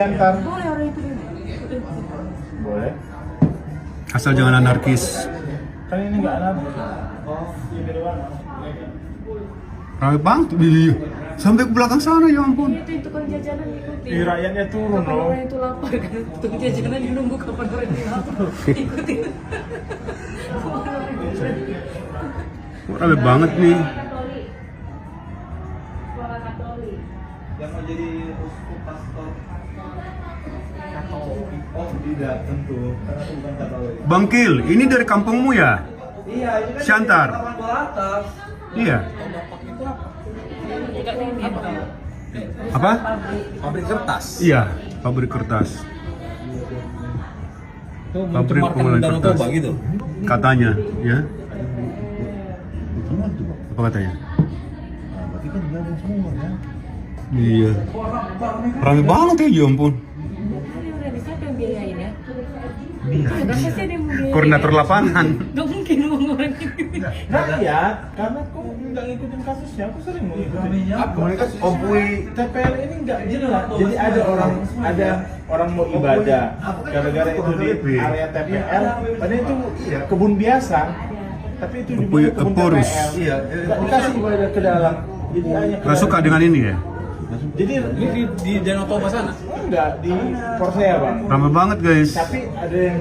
Ntar. Boleh orang itu. Boleh. Asal jangan anarkis. Kan ini nggak anarkis. Oh, ini doang. Rame banget, iya. Sampai ke belakang sana, ya ampun. Itu tukang jajanan ikutin. Ih, rakyatnya turun Kapan loh. orang itu lapar kan? Tukang jajanan yang nunggu kapan orang itu lapar. Ikutin. Kok rame banget nih. Yang mau jadi uskup pastor Katolik. Oh tidak tentu, karena itu bukan Katolik. Bang Kil, ini dari kampungmu ya? Iya, ini kan Siantar. taman bola atas. Iya. Apa? Pabrik kertas. Iya, pabrik kertas. Pabrik pengolahan Danau kertas. Toba gitu. Katanya, ya. Apa katanya? Berarti kan gabung semua ya. Iya. Rame banget ya ampun. Siapa yang biayain ya? Berapa sih ada yang mau biayain? Koordinator lapangan. Gak mungkin uang orang ini. Rakyat, karena aku nggak ngikutin kasusnya, aku sering mau ngikutin. Komunikasi. TPL ini nggak jelas. Jadi ada orang mau ibadah, gara-gara itu di area TPL, padahal itu kebun biasa, tapi itu di kebun Porus. TPL. Iya. Nggak dikasih ibadah ke dalam. Jadi hanya ke Gak suka dalam. dengan ini ya? Jadi Ini di Danau Toba sana. enggak di Korsea bang. Rame banget guys. Tapi ada yang